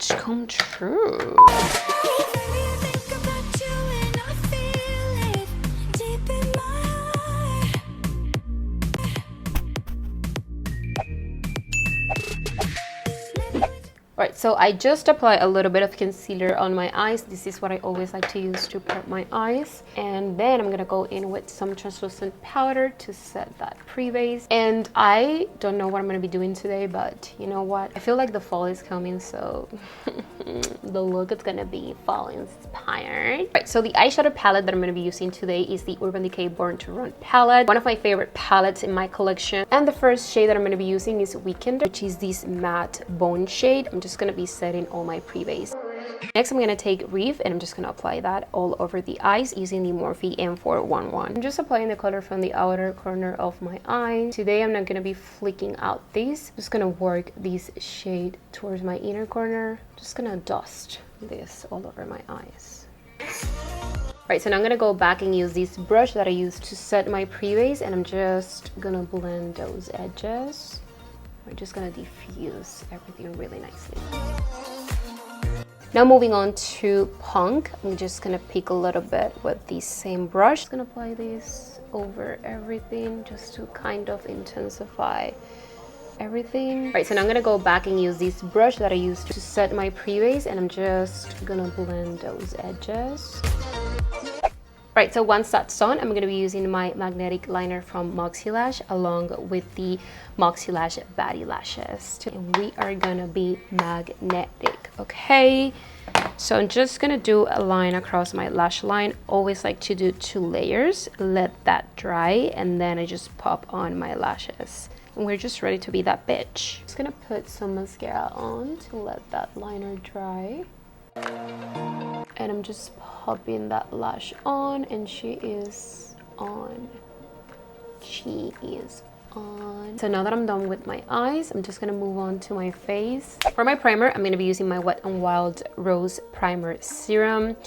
wish come true. Right, so I just apply a little bit of concealer on my eyes. This is what I always like to use to prep my eyes. And then I'm gonna go in with some translucent powder to set that pre-base. And I don't know what I'm gonna be doing today, but you know what? I feel like the fall is coming, so the look is gonna be fall inspired. Right, so the eyeshadow palette that I'm gonna be using today is the Urban Decay Born to Run palette. One of my favorite palettes in my collection. And the first shade that I'm gonna be using is Weekender, which is this matte bone shade. I'm just gonna be setting all my pre-base. Next, I'm gonna take Reef and I'm just gonna apply that all over the eyes using the Morphe M411. I'm just applying the color from the outer corner of my eye. Today, I'm not gonna be flicking out these. I'm just gonna work this shade towards my inner corner. Just gonna dust this all over my eyes. Right, so now I'm gonna go back and use this brush that I used to set my pre-base, and I'm just gonna blend those edges. We're just gonna diffuse everything really nicely. Now moving on to Punk, I'm just gonna pick a little bit with the same brush. Just gonna apply this over everything just to kind of intensify everything. Right, so now I'm gonna go back and use this brush that I used to set my pre-base, and I'm just gonna blend those edges. Right, so once that's done, I'm going to be using my magnetic liner from MAQUILLAJE along with the MAQUILLAJE Baddie Lashes. And we are going to be magnetic, okay? So I'm just going to do a line across my lash line. Always like to do 2 layers. Let that dry, and then I just pop on my lashes. And we're just ready to be that bitch. Just going to put some mascara on to let that liner dry. And I'm just popping that lash on, and she is on. She is on. So now that I'm done with my eyes, I'm just gonna move on to my face. For my primer, I'm gonna be using my Wet n Wild Rose Primer Serum.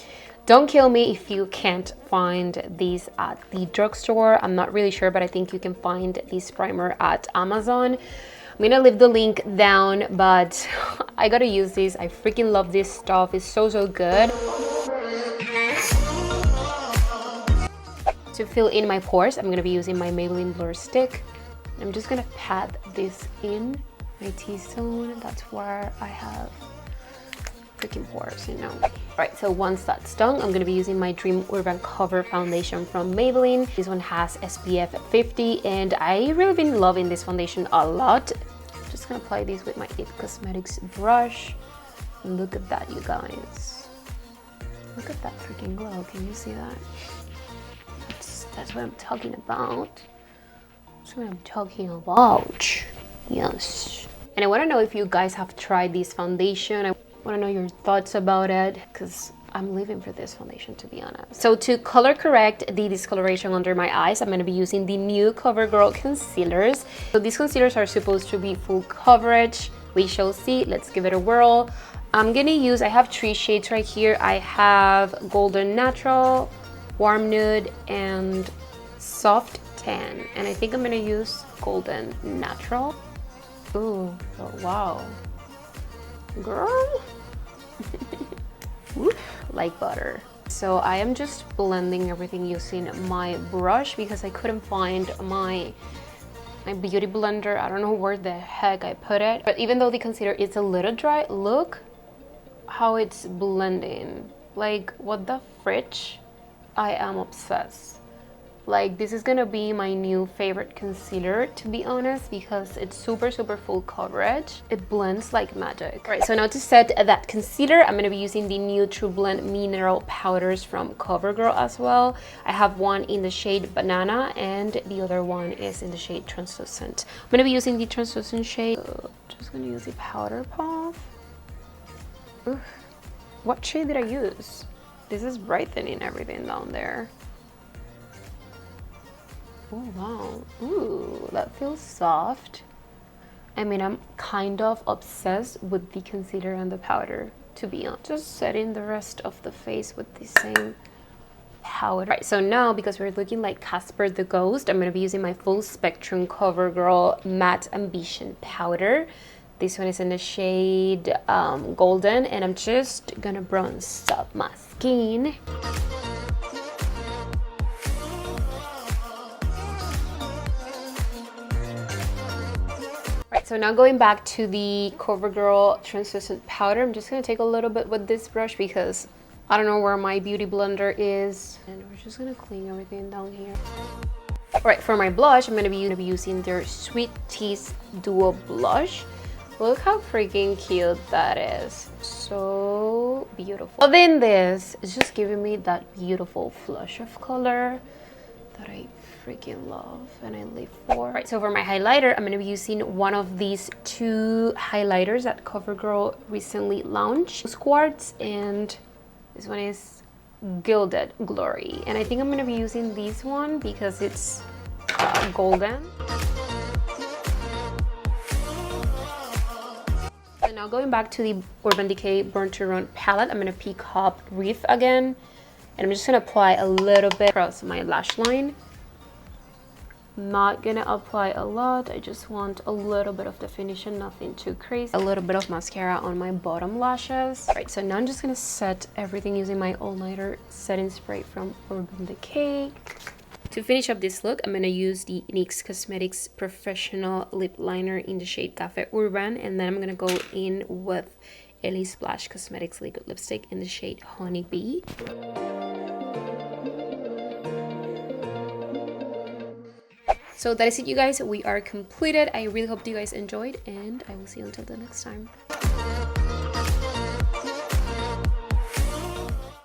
Don't kill me if you can't find these at the drugstore. I'm not really sure, but I think you can find this primer at Amazon. I'm gonna leave the link down, but I gotta use this. I freaking love this stuff. It's so good. To fill in my pores, I'm gonna be using my Maybelline Blur Stick. I'm just gonna pat this in my T-zone. That's where I have freaking pores, you know. Right, so once that's done, I'm gonna be using my Dream Urban Cover Foundation from Maybelline. This one has SPF 50, and I really been loving this foundation a lot. I'm just gonna apply this with my IT Cosmetics brush. Look at that, you guys. Look at that freaking glow. Can you see that? That's what I'm talking about. That's what I'm talking about. Yes. And I want to know if you guys have tried this foundation. I want to know your thoughts about it, because I'm living for this foundation, to be honest. So to color correct the discoloration under my eyes, I'm going to be using the new COVERGIRL concealers. So these concealers are supposed to be full coverage. We shall see. Let's give it a whirl. I have 3 shades right here. I have Golden Natural, Warm Nude, and Soft Tan. And I think I'm gonna use Golden Natural. Ooh, oh, wow. Girl. Like butter. So I am just blending everything using my brush because I couldn't find my beauty blender. I don't know where the heck I put it. But even though the concealer is a little dry, look how it's blending. Like, what the fridge? I am obsessed. Like, this is gonna be my new favorite concealer, to be honest, because it's super full coverage. It blends like magic. All right, so now to set that concealer, I'm gonna be using the new TRUEBLEND mineral powders from COVERGIRL as well. I have one in the shade Banana, and the other one is in the shade Translucent. I'm gonna be using the translucent shade. Just gonna use the powder puff. Oof. What shade did I use? This is brightening everything down there. Oh wow, ooh, that feels soft. I mean, I'm kind of obsessed with the concealer and the powder, to be honest. Just setting the rest of the face with the same powder. Right, so now, because we're looking like Casper the Ghost, I'm gonna be using my full spectrum COVERGIRL Matte Ambition powder. This one is in the shade Golden, and I'm just gonna bronze up my skin. Right, so now going back to the COVERGIRL translucent powder, I'm just gonna take a little bit with this brush because I don't know where my beauty blender is, and we're just gonna clean everything down here. All right, for my blush, I'm gonna be using their Sweet Tease Duo Blush. Look how freaking cute that is. So beautiful. But then this is just giving me that beautiful flush of color that I freaking love and I live for. All right, so for my highlighter, I'm gonna be using one of these two highlighters that COVERGIRL recently launched. Quartz, and this one is Gilded Glory. And I think I'm gonna be using this one because it's golden. So now going back to the Urban Decay Burn to Run palette, I'm gonna pick up Reef again, and I'm just gonna apply a little bit across my lash line. Not gonna apply a lot, I just want a little bit of definition, nothing too crazy. A little bit of mascara on my bottom lashes. All right, so now I'm just gonna set everything using my all-nighter setting spray from Urban Decay. To finish up this look, I'm gonna use the NYX Cosmetics Professional Lip Liner in the shade Cafe Urban, and then I'm gonna go in with LASPLASH Cosmetics Liquid Lipstick in the shade Honey Bee. So that is it, you guys. We are completed. I really hope you guys enjoyed, and I will see you until the next time.